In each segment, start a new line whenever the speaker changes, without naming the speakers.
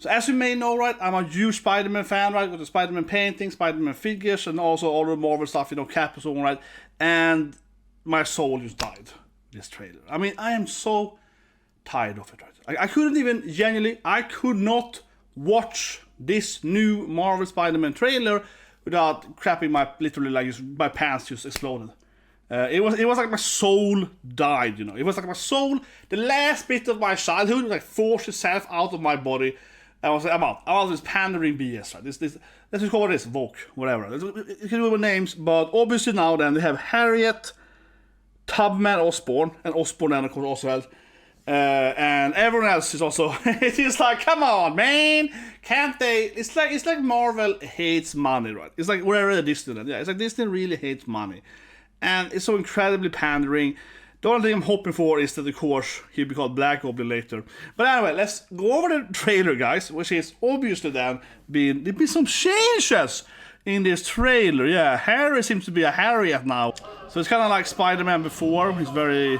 So as you may know, right, I'm a huge Spider-Man fan, right, with the Spider-Man paintings, Spider-Man figures, and also all the Marvel stuff, you know, Cap and so on, right, and my soul just died, this trailer. I mean, I am so tired of it, right. I couldn't even, genuinely, I could not watch this new Marvel Spider-Man trailer without crapping literally like my pants just exploded. It was like my soul died, you know. It was like my soul, the last bit of my childhood, like forced itself out of my body. I was like, I'm out of this pandering BS, right? This let's just call this Vogue, whatever. It can do with names, but obviously now then they have Harriet, Tubman, Osborn, and Osborn then of course also and everyone else is also. It is like, come on, man, can't they? It's like Marvel hates money, right? It's like wherever Disney, then. Yeah, it's like Disney really hates money. And it's so incredibly pandering. The only thing I'm hoping for is that, of course, he'll be called Black Goblin later. But anyway, let's go over the trailer, guys, which is obviously then there's been some changes in this trailer. Yeah, Harry seems to be a Harriet now. So it's kind of like Spider-Man before. He's very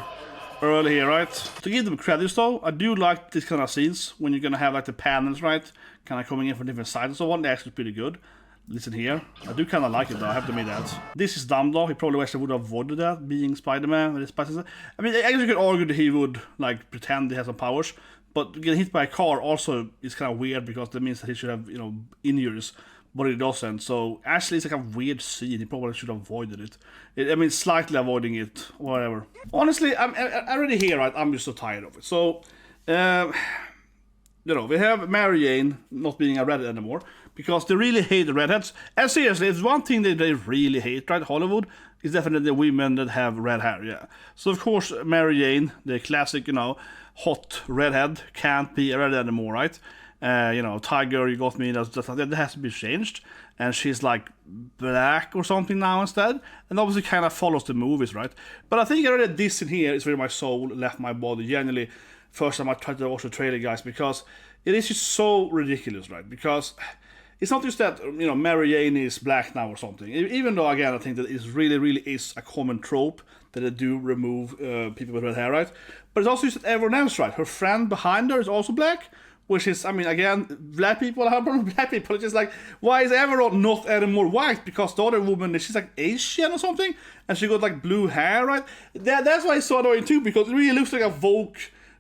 early here, right? To give them credits, though, I do like these kind of scenes when you're going to have like the panels, right? Kind of coming in from different sides and so on. They're actually pretty good. Listen here. I do kind of like it though, I have to admit that. This is dumb though, he probably actually would have avoided that, being Spider-Man with his spices. I mean, I guess you could argue that he would, like, pretend he has some powers, but getting hit by a car also is kind of weird because that means that he should have, you know, injuries, but he doesn't. So, actually, it's like a weird scene, he probably should have avoided it. I mean, slightly avoiding it, whatever. Honestly, I'm already here, right? I'm just so tired of it. So, you know, we have Mary Jane not being a redhead anymore, because they really hate the redheads. And seriously, it's one thing that they really hate, right? Hollywood is definitely women that have red hair, yeah. So of course, Mary Jane, the classic, you know, hot redhead, can't be a redhead anymore, right? You know, Tiger, you got me, that has to be changed. And she's like black or something now instead. And obviously kind of follows the movies, right? But I think already this in here is where my soul left my body, genuinely. First time I tried to watch the trailer, guys, because it is just so ridiculous, right? Because it's not just that, you know, Mary Jane is black now or something. Even though, again, I think that it really is a common trope that they do remove people with red hair, right? But it's also just that everyone else, right? Her friend behind her is also black, which is, I mean, again, black people have problem with black people. It's just like, why is everyone not anymore white? Because the other woman, she's like Asian or something, and she got like blue hair, right? That's why it's so annoying too, because it really looks like a Vogue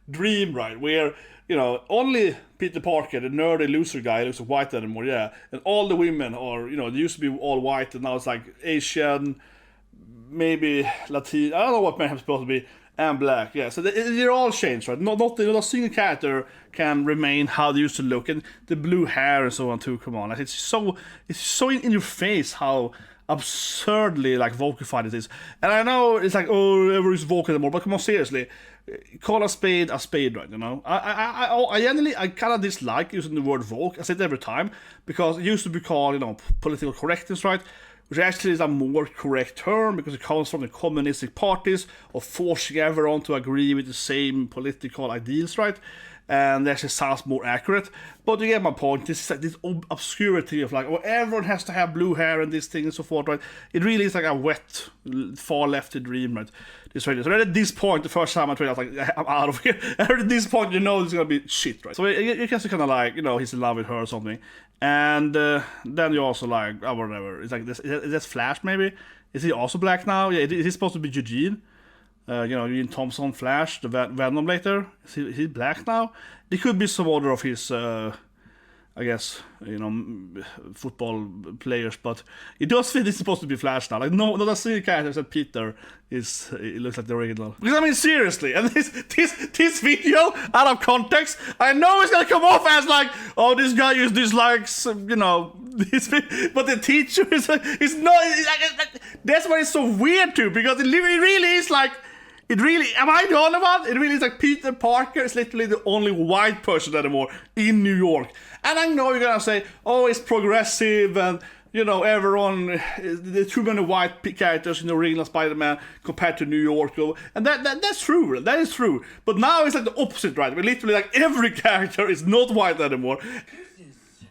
dream, right? Where, you know, only Peter Parker, the nerdy loser guy, looks white anymore, yeah. And all the women are, you know, they used to be all white, and now it's like Asian, maybe Latin, I don't know what I'm supposed to be, and black, yeah. So they're all changed, right? Not a single character can remain how they used to look, and the blue hair and so on too. Come on, like, it's so in your face how absurdly like Vokified it is. And I know it's like, oh, everyone's Vogue anymore, but come on, seriously. Call a spade, right? You know, I generally kind of dislike using the word Vogue. I say it every time because it used to be called, you know, political correctness, right? Which actually is a more correct term because it comes from the communistic parties of forcing everyone to agree with the same political ideals, right? And that actually sounds more accurate. But you get my point. This is like this obscurity of like, oh, everyone has to have blue hair and this thing and so forth, right? It really is like a wet, far lefty dream, right? This radio. So at this point, the first time I tried, I was like, I'm out of here. And at this point, you know it's gonna be shit, right? So you can see kind of like, you know, he's in love with her or something. And then you also like, oh, whatever. It's like this. Is that Flash maybe? Is he also black now? Yeah, is he supposed to be Eugene? You know, Eugene Thompson, Flash, the Venom later. Is he black now? There could be some other of his, I guess, you know, football players, but it does feel it's supposed to be Flash now. Like, no, not a single character except Peter it looks like the original. Because I mean, seriously, and this video, out of context, I know it's gonna come off as like, oh, this guy used dislikes, you know, this, but the teacher is not. That's why it's so weird too, because it really is like. It really, am I the only one? It really is like Peter Parker is literally the only white person anymore in New York. And I know you're gonna say, oh, it's progressive and, you know, everyone, there's too many white characters in the original Spider-Man compared to New York. And that's true, that is true. But now it's like the opposite, right? Where literally like every character is not white anymore.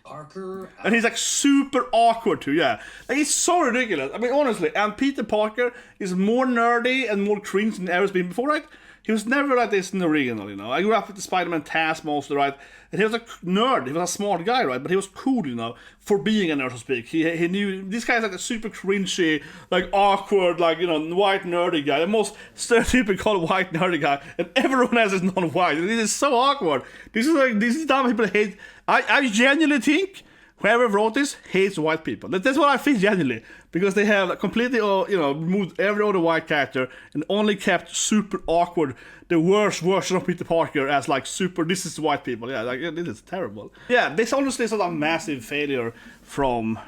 Parker.
And he's like super awkward too, yeah. Like, it's so ridiculous. I mean, honestly, and Peter Parker is more nerdy and more cringe than ever been before, right? He was never like this in the original, you know. I grew up with the Spider-Man Tas mostly, right? And he was a nerd, he was a smart guy, right? But he was cool, you know, for being a nerd, so to speak. He knew, this guy's like a super cringy, like awkward, like, you know, white nerdy guy. The most stereotypical white nerdy guy. And everyone else is non-white. This is so awkward. This is dumb people hate. I genuinely think whoever wrote this hates white people. That's what I think genuinely. Because they have completely, you know, removed every other white character and only kept super awkward, the worst version of Peter Parker as like super, this is white people. Yeah, like this is terrible. Yeah, this honestly is a massive failure from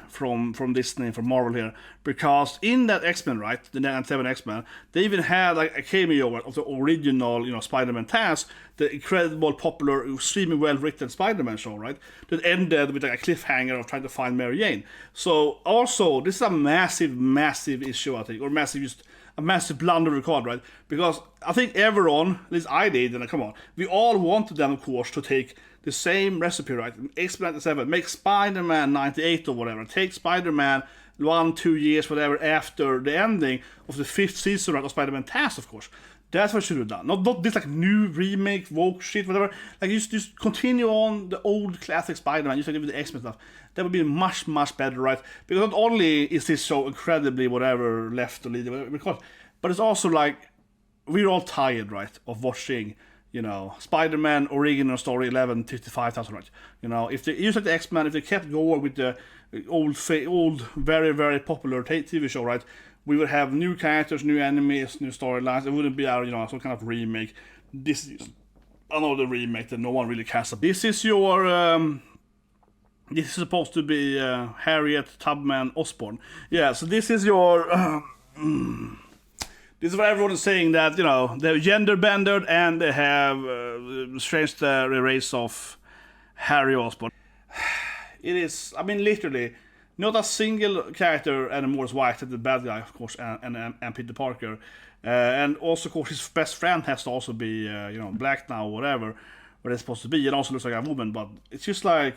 Disney, from Marvel here. Because in that X-Men, right, the 97 X-Men, they even had like a cameo of the original, you know, Spider-Man Tas, the incredible, popular, extremely well-written Spider-Man show, right? That ended with like a cliffhanger of trying to find Mary Jane. So also, this is a massive issue, I think, or a massive blunder record, right? Because I think everyone, at least I did, and come on, we all wanted them, of course, to take the same recipe, right? X-Men 97, make Spider-Man 98 or whatever, take Spider-Man 1-2 years, whatever, after the ending of the 5th season, right, of Spider-Man Tas, of course. That's what you should have done. Not this like new remake, woke shit, whatever. Like just continue on the old classic Spider-Man, just like with the X-Men stuff. That would be much better, right? Because not only is this show incredibly whatever left to lead, whatever we call it, but it's also like we're all tired, right, of watching, you know, Spider-Man original story 1155,000, right? You know, if they use like the X-Men, if they kept going with the old very popular TV show, right? We would have new characters, new enemies, new storylines. It wouldn't be you know, some kind of remake. This is another remake that no one really cares about. This is your this is supposed to be Harriet, Tubman, Osborn. Yeah, so this is your this is what everyone is saying, that, you know, they're gender bendered and they have changed the race of Harry Osborn. It is, I mean, literally, not a single character anymore is white, the bad guy, of course, and Peter Parker. And also, of course, his best friend has to also be, you know, black now, whatever it's supposed to be. It also looks like a woman, but it's just like,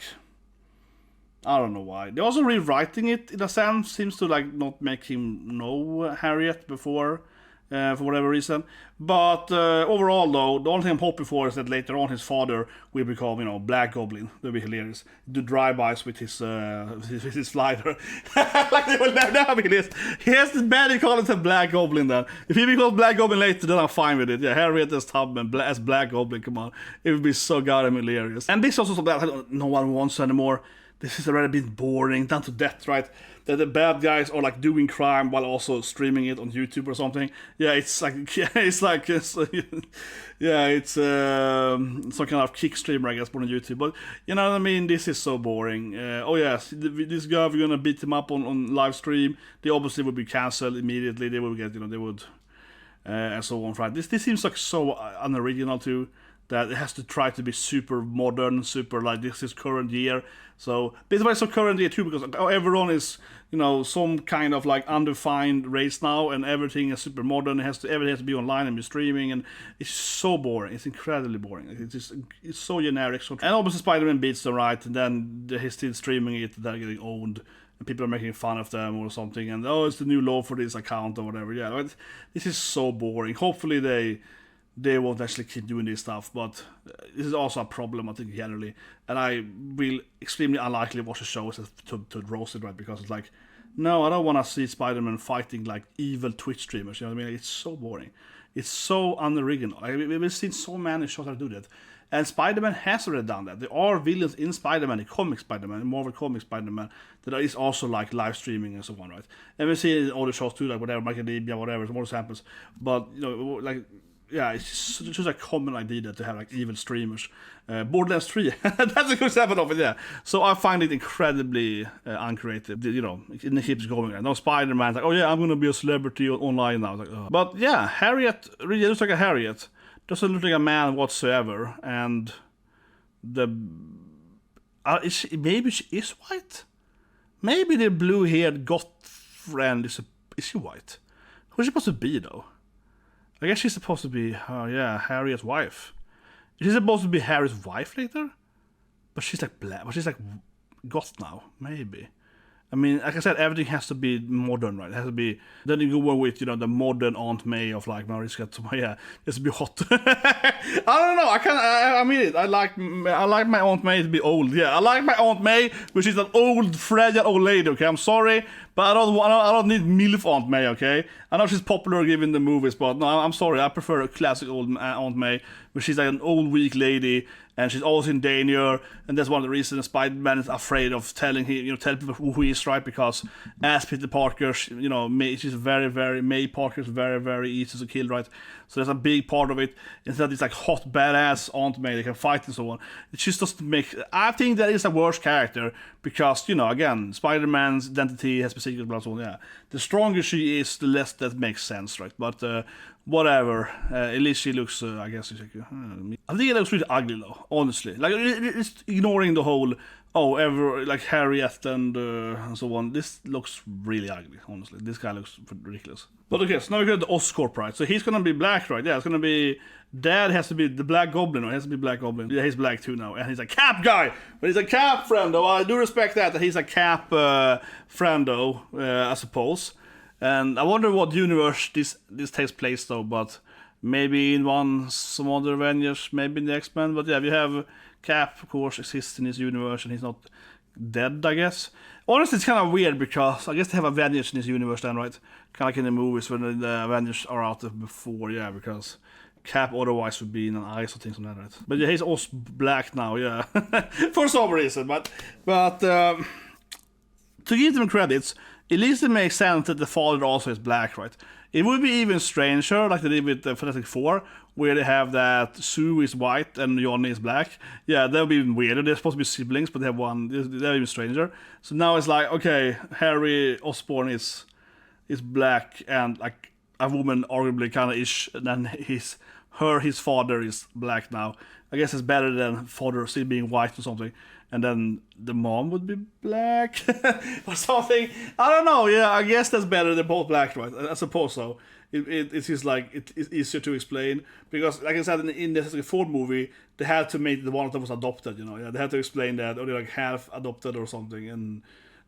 I don't know why. They're also rewriting it, in a sense, seems to, like, not make him know Harriet before, for whatever reason. But overall, though, the only thing I'm hoping for is that later on his father will become, you know, Black Goblin. That'll be hilarious. Do drive-bys with his slider. Like, they will never be this. He has the bad call it a Black Goblin then. If he becomes Black Goblin later, then I'm fine with it. Yeah, Harriet as Tubman, as Black Goblin, come on. It would be so goddamn hilarious. And this also something that no one wants anymore. This has already been boring, down to death, right? That the bad guys are like doing crime while also streaming it on YouTube or something. Yeah, it's like, it's some kind of kick streamer, I guess, on YouTube. But you know what I mean? This is so boring. Oh yes, this guy, we're gonna beat him up on live stream. They obviously would be cancelled immediately. They would get, you know, they would, and so on. Right? This seems like so unoriginal too. That it has to try to be super modern, super like this is current year. So this is why it's so current year too, because everyone is, you know, some kind of like undefined race now, and everything is super modern. Everything has to be online and be streaming, and it's so boring. It's incredibly boring. It's so generic. And obviously Spider-Man beats them, right, and then he's still streaming it. They're getting owned, and people are making fun of them or something. And it's the new law for this account or whatever. Yeah, this is so boring. Hopefully they won't actually keep doing this stuff, but this is also a problem, I think, generally. And I will extremely unlikely watch the shows to roast it, right? Because it's like, no, I don't want to see Spider-Man fighting like evil Twitch streamers. You know what I mean? It's so boring. It's so unoriginal. We've seen so many shows that do that. And Spider-Man has already done that. There are villains in Spider-Man, in comic Spider-Man, in Marvel comic Spider-Man, that is also like live streaming and so on, right? And we see it in other shows too, like whatever, Macadamia, whatever, more samples. But, you know, like, yeah, it's just a common idea to have like evil streamers. Borderlands 3, that's a good example of it, yeah. So I find it incredibly uncreative. You know, it keeps going. And now Spider-Man's like, oh yeah, I'm gonna be a celebrity online now. Like, oh. But yeah, Harriet really looks like a Harriet. Doesn't look like a man whatsoever. And maybe she is white. Maybe the blue-haired goth friend is she white? Who's she supposed to be though? I guess she's supposed to be, Harriet's wife. Is she supposed to be Harry's wife later? But she's like black. But she's like goth now, maybe. I mean, like I said, everything has to be modern, right? It has to be. Then you go with, the modern Aunt May of like Mariska Tomaya. It's to be hot. I don't know. I mean it. I like my Aunt May to be old. Yeah, I like my Aunt May, which is an old, fragile old lady. Okay, I'm sorry, but I don't need MILF Aunt May. Okay, I know she's popular given the movies, but no, I'm sorry. I prefer a classic old Aunt May, where she's like an old, weak lady. And she's always in danger, and that's one of the reasons Spider-Man is afraid of telling people who he is, right? Because as Peter Parker, she's May Parker is very, very easy to kill, right? So there's a big part of it. Instead of this like hot badass Aunt May, they can fight and so on. It just doesn't make. I think that is a worse character because again, Spider-Man's identity has been secret, blah, so on. Yeah, the stronger she is, the less that makes sense, right? But. Whatever. At least she looks. I guess it's like. I think it looks really ugly though. Honestly, like it's ignoring the whole. Like Harriet and so on. This looks really ugly. Honestly, this guy looks ridiculous. But okay, so now we got the Oscorp, right? So he's gonna be black, right? Yeah, it's gonna be. Dad has to be the Black Goblin, or he has to be Black Goblin. Yeah, he's black too now, and he's a Cap guy. But he's a Cap friendo. I do respect that he's a Cap friendo, I suppose. And I wonder what universe this takes place though, but maybe in some other Avengers, maybe in the X-Men. But yeah, we have Cap, of course, exists in this universe, and he's not dead, I guess. Honestly, it's kind of weird because I guess they have Avengers in this universe then, right? Kind of like in the movies when the Avengers are out there before, yeah, because Cap otherwise would be in an ice or things like that, right? But yeah, he's also black now, yeah, for some reason. But to give them credits. At least it makes sense that the father also is black, right? It would be even stranger, like they did with the Fantastic Four, where they have that Sue is white and Johnny is black. Yeah, that would be even weirder. They're supposed to be siblings, but they have one. They're even stranger. So now it's like, okay, Harry Osborn is black and like a woman, arguably kind of ish. And then his father is black now. I guess it's better than father still being white or something. And then the mom would be black or something. I don't know. Yeah, I guess that's better. They're both black, right? I suppose so. It's just like it's easier to explain because, like I said, in the Ford movie, they had to make the one that was adopted. Yeah, they had to explain that, or they're like half adopted or something, and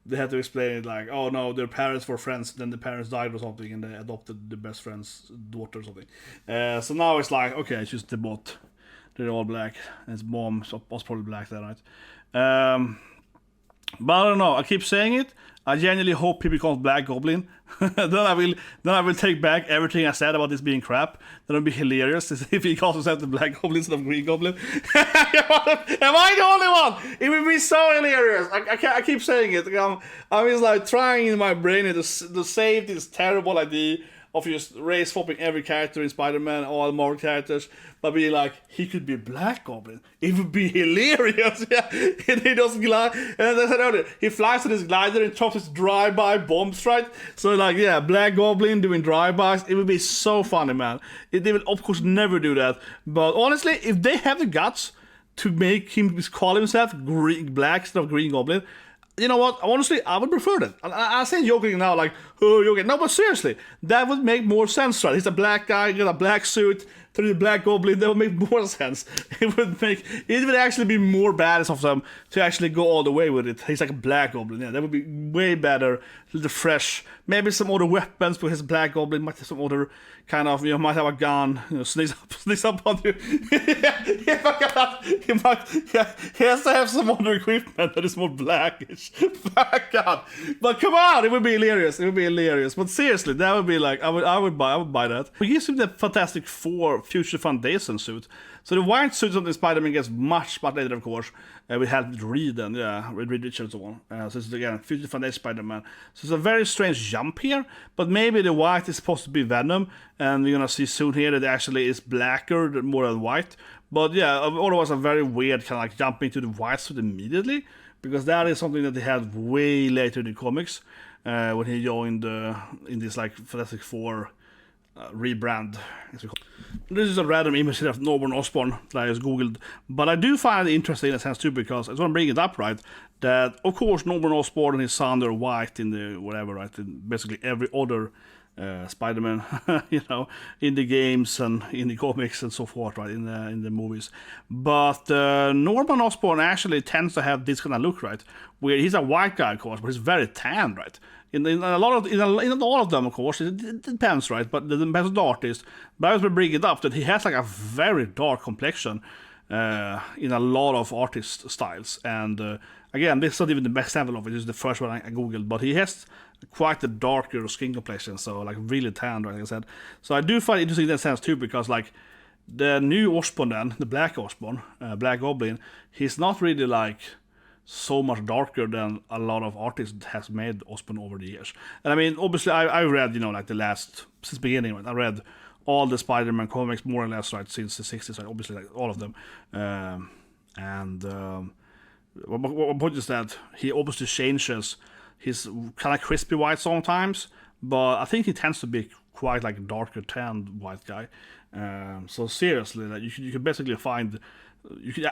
they had to explain it like, oh no, their parents were friends, then the parents died or something, and they adopted the best friend's daughter or something. So now it's like, okay, it's just they're all black, and his mom was probably black there, right? But I don't know. I keep saying it. I genuinely hope he becomes Black Goblin. then I will take back everything I said about this being crap. That would be hilarious if he calls himself the Black Goblin instead of Green Goblin. Am I the only one? It would be so hilarious. I keep saying it. I'm just like trying in my brain to save this terrible idea of just race swapping every character in Spider-Man, all Marvel characters, but being like, he could be Black Goblin. It would be hilarious. Yeah. And he does glide, and as I said earlier, he flies on his glider and drops his drive-by bombs, right? So like, yeah, Black Goblin doing drive-bys, it would be so funny, man. They will of course never do that, but honestly, if they have the guts to make him call himself Black instead of Green Goblin, you know what? Honestly, I would prefer that. I say joking now, like, oh, joking. No, but seriously, that would make more sense, right? He's a black guy, got a black suit, through the Black Goblin. That would make more sense. It would actually be more badass of them to actually go all the way with it. He's like a Black Goblin. Yeah, that would be way better. A little fresh. Maybe some other weapons, but his Black Goblin might have some other kind of, might have a gun, sneaks up on you. He has to have some other equipment that is more blackish. God. But come on, it would be hilarious. But seriously, that would be like, I would buy that. We gives him the Fantastic Four Future Foundation suit. So the white suit of the Spider-Man gets much later, of course. We had Reed and Reed Richards and so on. So it's again Future Foundation Spider-Man. So it's a very strange jump here, but maybe the white is supposed to be Venom, and we're gonna see soon here that it actually is blacker more than white. But yeah, otherwise a very weird kind of like jumping to the white suit immediately, because that is something that they had way later in the comics when he joined in this like Fantastic Four rebrand. This is a random image of Norman Osborn that I just googled, but I do find it interesting in a sense too, because I just want to bring it up, right, that of course Norman Osborn and his son are white in the whatever, right, in basically every other Spider-Man, in the games and in the comics and so forth, right, in the movies. But Norman Osborn actually tends to have this kind of look, right, where he's a white guy, of course, but he's very tan, right. In all of them, of course, it depends, right, but it depends on the artist. But I was bringing it up that he has like a very dark complexion in a lot of artist styles, and again, this is not even the best example of it. This is the first one I googled, but he has quite a darker skin complexion, so like really tan, right, like I said. So I do find it interesting in that sense too, because like the new Osborn, then the Black Osborn, Black Goblin, he's not really like so much darker than a lot of artists has made Osborn over the years. And I mean, obviously, I read, like the last, since the beginning, right? I read all the Spider-Man comics more or less, right, since the 60s, right? Obviously, like all of them. One point is that he obviously changes. He's kind of crispy white sometimes, but I think he tends to be quite like a darker tanned white guy. So seriously, like you can basically find.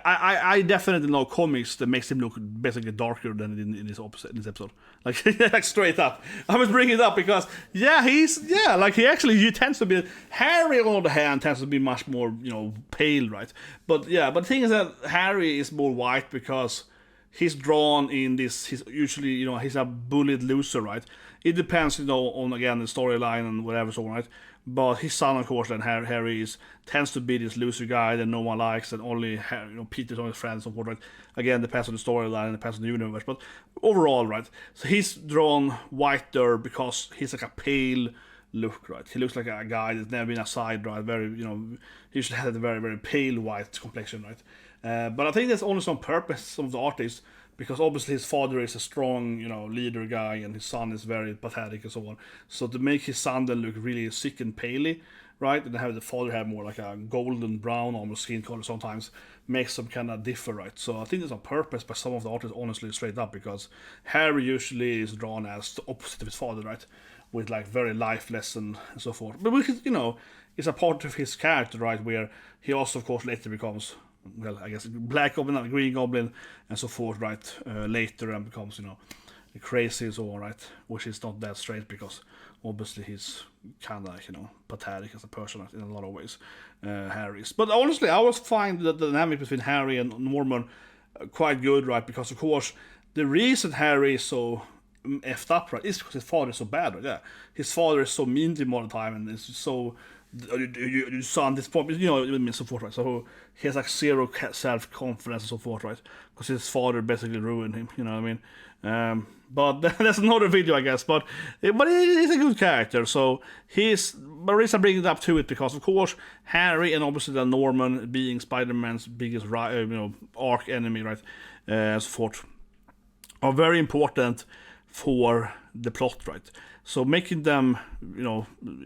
I definitely know comics that makes him look basically darker than in this episode. Like, like straight up. I was bringing it up because he tends to be. Harry on the other hand tends to be much more pale, right? But the thing is that Harry is more white because he's drawn in this. He's usually he's a bullied loser, right? It depends on again the storyline and whatever so on, right? But his son, of course, then Harry tends to be this loser guy that no one likes, and only Peter's on his friends and so forth. Right? Again, depends on the storyline and depends on the universe. But overall, right? So he's drawn whiter because he's like a pale look, right? He looks like a guy that's never been outside, right? Very, he usually has a very, very pale white complexion, right? But I think that's only some purpose, some of the artists. Because obviously his father is a strong, leader guy, and his son is very pathetic and so on. So to make his son then look really sick and paley, right, and have the father have more like a golden brown almost skin color sometimes, makes them kind of differ, right? So I think there's on purpose by some of the artists, honestly, straight up, because Harry usually is drawn as the opposite of his father, right, with like very lifeless and so forth. But which is, it's a part of his character, right, where he also, of course, later becomes. Well, I guess Black Goblin, Green Goblin, and so forth, right? Later and becomes, crazy and so on, right? Which is not that straight because obviously he's kind of like, pathetic as a person in a lot of ways. Harry's, but honestly, I always find the dynamic between Harry and Norman quite good, right? Because of course, the reason Harry is so effed up, right, is because his father is so bad, right? Yeah, his father is so mean to him all the time, and it's so. Your son, this point, and so forth, right? So he has like zero self-confidence and so forth, right? Because his father basically ruined him, you know what I mean? But that's another video, I guess. But he's a good character, so but the reason I bring it up to it because, of course, Harry and obviously the Norman being Spider-Man's biggest, arch enemy, right, and so forth, are very important for the plot, right? So making them,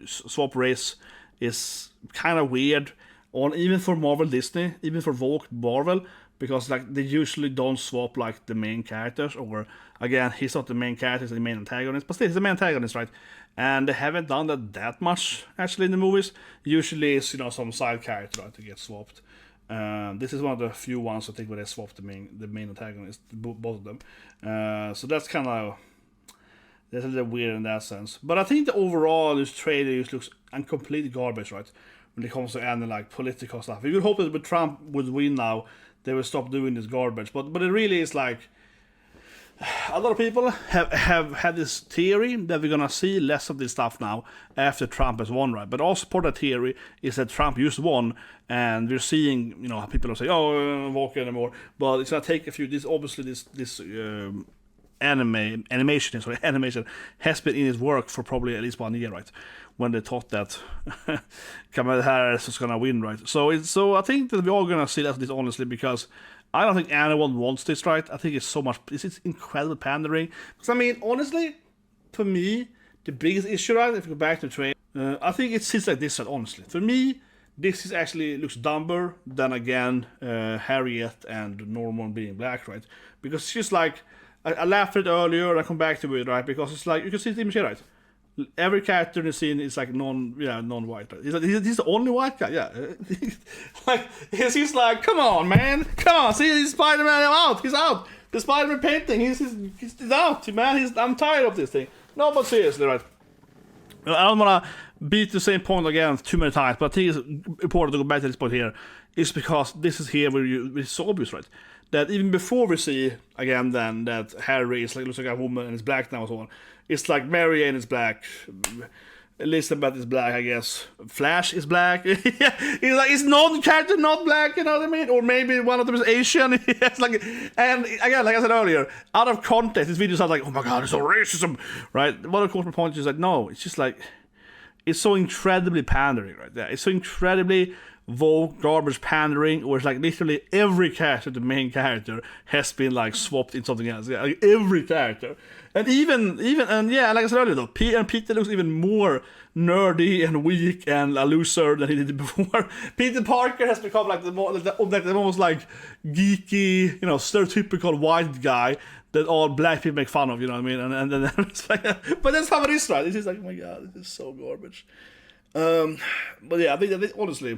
swap race is kind of weird, even for Marvel Disney, even for Vogue Marvel, because like they usually don't swap like the main characters, or again, he's not the main character, he's the main antagonist, but still he's the main antagonist, right? And they haven't done that much actually in the movies. Usually it's some side character, right, to get swapped. This is one of the few ones I think where they swapped the main antagonist, both of them. So that's kind of. That's a little weird in that sense. But I think the overall this trailer just looks complete garbage, right? When it comes to any like political stuff. We would hope that Trump would win now, they will stop doing this garbage. But it really is like a lot of people have had this theory that we're gonna see less of this stuff now after Trump has won, right? But also part of that theory is that Trump just won, and we're seeing people are saying, "Oh, walk anymore." But it's gonna take a few. This animation has been in his work for probably at least 1 year, right? When they thought that Kamala Harris was gonna win, right? So I think that we're all gonna see this honestly, because I don't think anyone wants this, right? I think it's incredible pandering. Because I mean, honestly, for me, the biggest issue, right? If you go back to the trailer, I think it sits like this, right? Honestly, for me, this is actually looks dumber than again Harriet and Norman being black, right? Because it's just like. I laughed at it earlier, and I come back to it, right? Because it's like, you can see the image here, right? Every character in the scene is like non-white. Right? He's the only white guy, yeah. Like, he's like, come on, man. Come on, see, he's Spider-Man, he's out. The Spider-Man painting, he's out, man. I'm tired of this thing. No, but seriously, right? I don't want to beat the same point again too many times, but I think it's important to go back to this point here. Is because this is here where it's so obvious, right? That even before we see again then that Harry is like looks like a woman and is black now and so on. It's like Mary Jane is black, Elizabeth is black, I guess. Flash is black. He's like, is no character not black? You know what I mean? Or maybe one of them is Asian. It's like, and again, like I said earlier, out of context, this video sounds like, oh my god, it's so racism, right? One of course my point is like, no, it's just like, it's so incredibly pandering, right there. It's so incredibly woke garbage pandering, where it's like literally every character, the main character, has been like swapped in something else. Yeah, like every character. And even and yeah, like I said earlier though, Peter looks even more nerdy and weak and a loser than he did before. Peter Parker has become like the almost like geeky, you know, stereotypical white guy that all black people make fun of, you know what I mean? And then it's like, but that's how it is, right? It's just like, oh my god, this is so garbage. But yeah, I think honestly,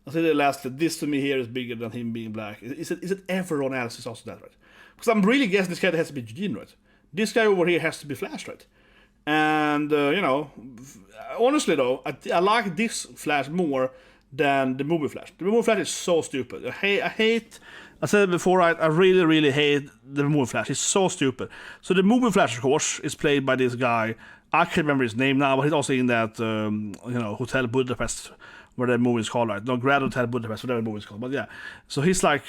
I say that lastly, this to me here is bigger than him being black. Is it everyone else is also that, right? Because I'm really guessing this guy has to be Eugene, right? This guy over here has to be Flash, right? And, you know, honestly though, I like this Flash more than the movie Flash. The movie Flash is so stupid. I said it before, I really, really hate the movie Flash. It's so stupid. So the movie Flash, of course, is played by this guy. I can't remember his name now, but he's also in that, Hotel Budapest, where that movie is called, right? No, Grand Hotel Budapest, whatever the movie is called. But yeah, so he's like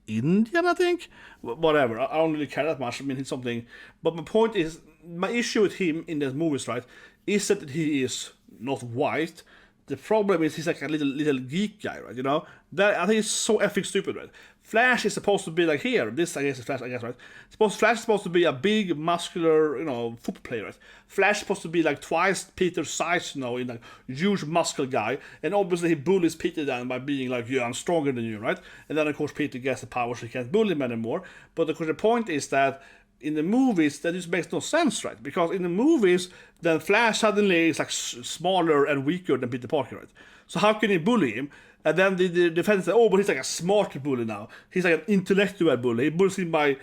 Indian, I think. Whatever, I don't really care that much. I mean, he's something. But my point is, my issue with him in those movies, right, is that he is not white. The problem is he's like a little geek guy, right? You know, that I think it's so effing stupid, right? Flash is supposed to be like here. This I guess is Flash, I guess, right? Flash is supposed to be a big, muscular, you know, football player, right? Flash is supposed to be like twice Peter's size, you know, in like huge muscle guy, and obviously he bullies Peter down by being like, yeah, I'm stronger than you, right? And then of course Peter gets the power, so he can't bully him anymore. But of course the point is that in the movies, that just makes no sense, right? Because in the movies, then Flash suddenly is like smaller and weaker than Peter Parker, right? So how can he bully him? And then the defense said, oh, but he's like a smart bully now. He's like an intellectual bully. He bullies him by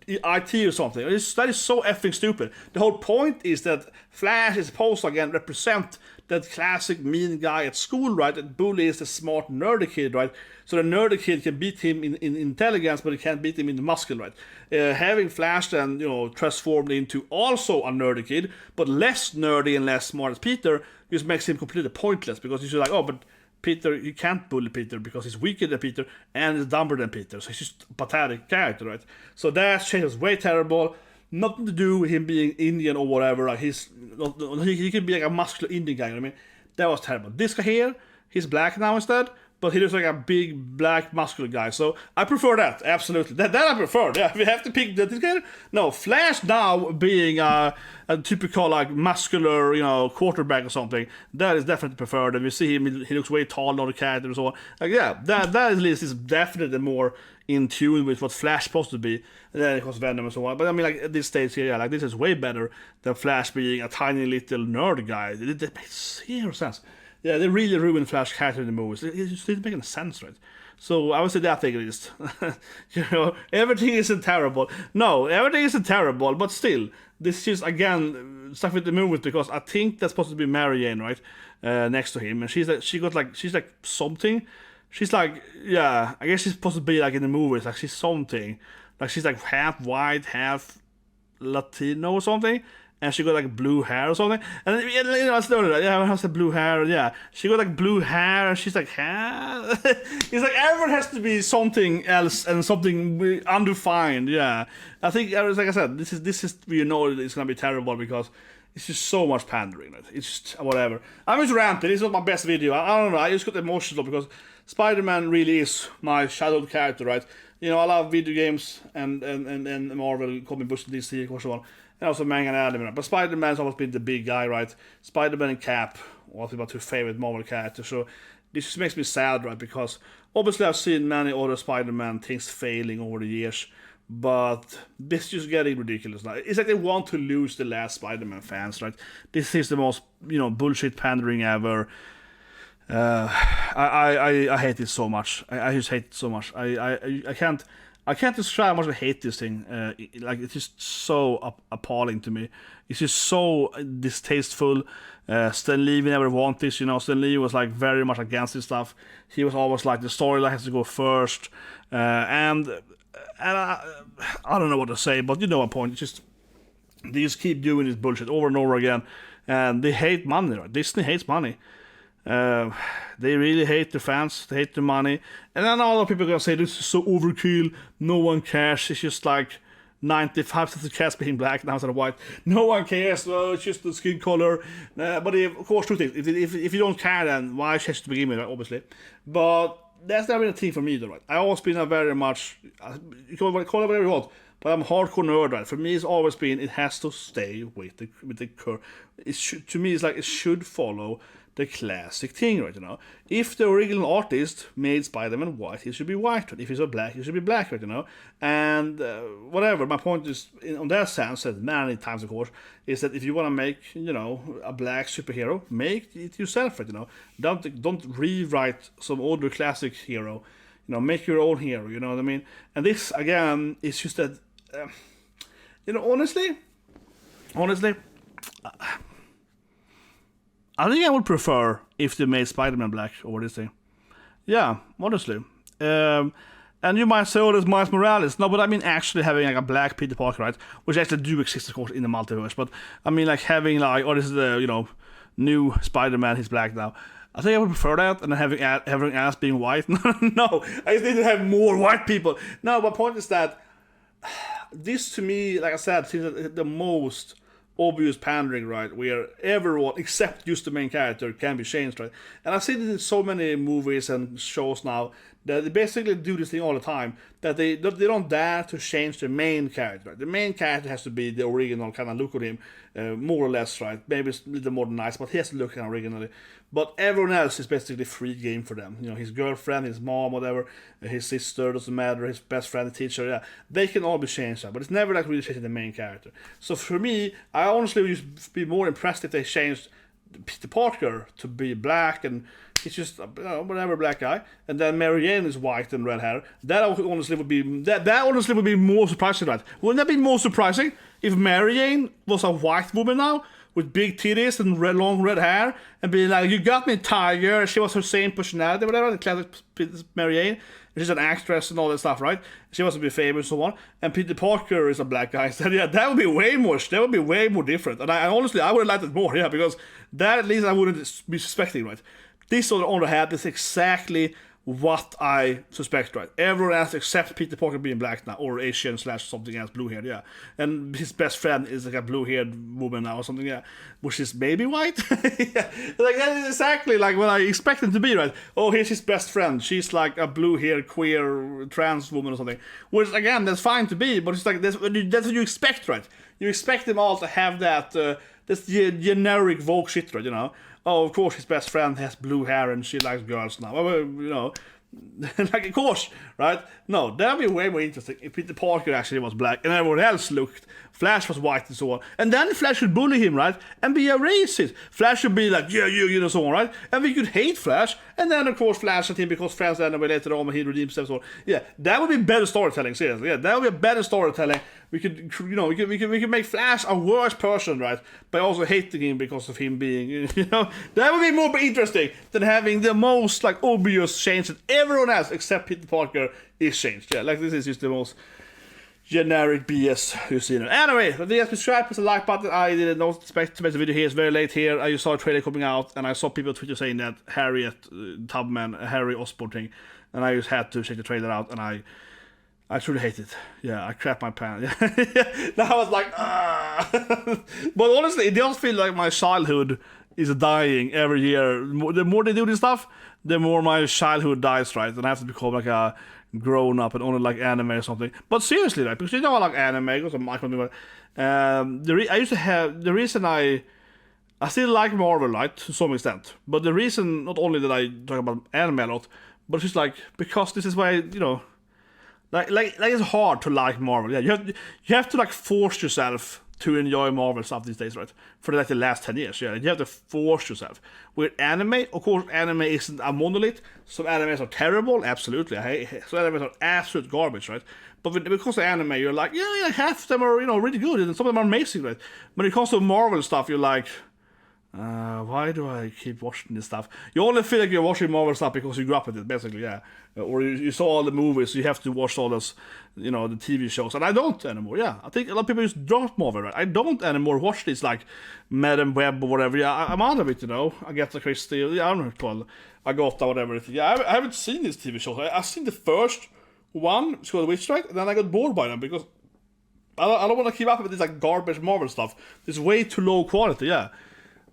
IT or something. That is so effing stupid. The whole point is that Flash is supposed to, again, represent that classic mean guy at school, right? That bullies the smart, nerdy kid, right? So the nerdy kid can beat him in intelligence, but he can't beat him in the muscle, right? Having Flash then, you know, transformed into also a nerdy kid, but less nerdy and less smart as Peter, just makes him completely pointless, because he's like, oh, but Peter, you can't bully Peter because he's weaker than Peter and he's dumber than Peter. So he's just a pathetic character, right? So that change was way terrible. Nothing to do with him being Indian or whatever. Like he could be like a muscular Indian guy. You know what I mean, that was terrible. This guy here, he's black now instead, but he looks like a big black muscular guy. So I prefer that, absolutely. That I prefer. Yeah, we have to pick this guy. No, Flash now being a typical like muscular, you know, quarterback or something. That is definitely preferred. And we see him; he looks way taller on the character and so on. Like yeah, that at least is definitely more in tune with what Flash is supposed to be. And then of course Venom and so on. But I mean, like at this stage here, yeah, like this is way better than Flash being a tiny little nerd guy. It makes zero sense. Yeah, they really ruined Flash character in the movies. It just didn't make any sense, right? So I would say that thing at least. You know, everything isn't terrible. No, everything isn't terrible, but still, this is again stuff with the movies, because I think that's supposed to be Mary Jane, right? Next to him, and she's like something. She's like, yeah, I guess she's supposed to be like in the movies, like she's something. Like she's like half white, half Latino or something. And she got like blue hair or something. And you know, I started that. Yeah, I have blue hair. Yeah, she got like blue hair, and she's like, huh? It's like everyone has to be something else and something undefined. Yeah, I think, like I said, this is you know it's gonna be terrible because it's just so much pandering. Right? It's just whatever. I'm just ranting. This is not my best video. I don't know. I just got emotional because Spider-Man really is my shadowed character, right? You know, I love video games and Marvel, comic books, DC, and so on. And also manga and anime. But Spider-Man's always been the big guy, right? Spider-Man and Cap are my two favorite Marvel characters. So this just makes me sad, right? Because obviously I've seen many other Spider-Man things failing over the years. But this is just getting ridiculous now. It's like they want to lose the last Spider-Man fans, right? This is the most, you know, bullshit pandering ever. I hate it so much. I just hate it so much. I can't. I can't describe how much I hate this thing. Like, it's just so appalling to me. It's just so distasteful. Stan Lee never wanted this, you know. Stan Lee was like very much against this stuff. He was always like the storyline has to go first, and I don't know what to say, but you know my point. It's just they just keep doing this bullshit over and over again, and they hate money. Right? Disney hates money. They really hate the fans, they hate the money, and then all the people are gonna say this is so overkill, no one cares, it's just like 95% of the cast being black, now instead of white, no one cares, it's just the skin color, but of course, truth is, if you don't care, then why change it to begin with, right? Obviously, but that's never been a thing for me though, right? I've always been a very much, you can call it whatever you want, but I'm a hardcore nerd, right? For me, it's always been, it has to stay with the curve. To me, it's like, it should follow the classic thing, right, you know. If the original artist made Spider-Man white, he should be white, right? If he's a black, he should be black, right, you know. And whatever, my point is, on that sense, said many times, of course, is that if you want to make, you know, a black superhero, make it yourself, right, you know. Don't rewrite some older classic hero, you know, make your own hero, you know what I mean. And this, again, is just that, you know, honestly, I think I would prefer if they made Spider-Man black over this thing. Yeah, honestly. And you might say, oh, there's Miles Morales. No, but I mean actually having like a black Peter Parker, right? Which actually do exist, of course, in the multiverse. But I mean like having like, oh, this is the, you know, new Spider-Man, he's black now. I think I would prefer that, and then having everything else being white. No, I just need to have more white people. No, my point is that this to me, like I said, seems the most obvious pandering, right, where everyone except just the main character can be changed, right? And I've seen it in so many movies and shows now that they basically do this thing all the time, that they don't dare to change the main character, right? The main character has to be the original kind of look of him, more or less, right? Maybe it's a little more than nice, but he has to look kind of originally. But everyone else is basically free game for them. You know, his girlfriend, his mom, whatever, his sister, doesn't matter, his best friend, the teacher, yeah. They can all be changed, but it's never like really changing the main character. So for me, I honestly would be more impressed if they changed Peter Parker to be black, and he's just whatever black guy, and then Mary Jane is white and red hair. That honestly would be more surprising, right? Wouldn't that be more surprising if Mary Jane was a white woman now with big titties and long red hair, and being like, "You got me, Tiger." She was her same personality, whatever. The classic Mary Jane. She's an actress and all that stuff, right? She wants to be famous and so on. And Peter Parker is a black guy. So yeah, that would be way more. That would be way more different. And I honestly, I would have liked it more, yeah, because that at least I wouldn't be suspecting, right? This on the hand is exactly what I suspect, right? Everyone else except Peter Parker being black now, or Asian / something else, blue-haired, yeah. And his best friend is like a blue-haired woman now or something, yeah. Which is maybe white? Yeah. Like, that is exactly like what I expect him to be, right? Oh, here's his best friend. She's like a blue-haired, queer, trans woman or something. Which, again, that's fine to be, but it's like, that's what you expect, right? You expect them all to have that, this generic Vogue shit, right, you know? Oh, of course, his best friend has blue hair and she likes girls now. Well, you know, like, of course, right? No, that'd be way more interesting if Peter Parker actually was black and everyone else looked. Flash was white and so on. And then Flash would bully him, right? And be a racist. Flash would be like, yeah, you know, so on, right? And we could hate Flash. And then, of course, Flash at him because friends anyway later on when he redeems himself and so on. Yeah, that would be better storytelling, seriously. Yeah, that would be a better storytelling. We could, you know, we could make Flash a worse person, right? By also hating him because of him being, you know, that would be more interesting than having the most, like, obvious change that everyone else except Peter Parker is changed. Yeah, like, this is just the most generic BS you've seen. Anyway, please subscribe, press the like button. I didn't know expect to make the video here. It's very late here. I just saw a trailer coming out, and I saw people on Twitter saying that Harriet, Tubman, Harry Osborn thing, and I just had to check the trailer out, and I truly hate it. Yeah, I crap my pants. Now I was like, ah. But honestly, it does feel like my childhood is dying every year. The more they do this stuff, the more my childhood dies, right? And I have to become like a grown up and only like anime or something. But seriously, right? Because you know I like anime, because I'm I used to have the reason I still like Marvel, right, to some extent. But the reason, not only that I talk about anime a lot, but it's just like because this is why, you know, like it's hard to like Marvel. Yeah, you have to like force yourself to enjoy Marvel stuff these days, right? For like the last 10 years, yeah. You have to force yourself. With anime, of course, anime isn't a monolith. Some animes are terrible, absolutely. Some animes are absolute garbage, right? But because of anime, you're like, yeah, half of them are really good, and some of them are amazing, right? When it comes to Marvel stuff, you're like, why do I keep watching this stuff? You only feel like you're watching Marvel stuff because you grew up with it, basically, yeah. Or you saw all the movies, so you have to watch all those, the TV shows. And I don't anymore, yeah. I think a lot of people just drop Marvel, right? I don't anymore watch these, like, Madam Web or whatever. Yeah, I'm out of it, Agatha Christie, yeah, I don't know what it's called. Agatha, whatever it is. Yeah, I haven't seen these TV shows. I've seen the first one, it's called Witch Strike, and then I got bored by them because I don't want to keep up with this, like, garbage Marvel stuff. It's way too low quality, yeah.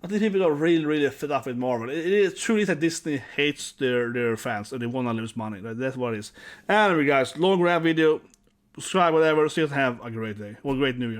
I think people are really, really fed up with Marvel. It is truly that Disney hates their fans and they want to lose money. That's what it is. Anyway, guys, long rant video. Subscribe, whatever. See you. Have a great day or a great New Year.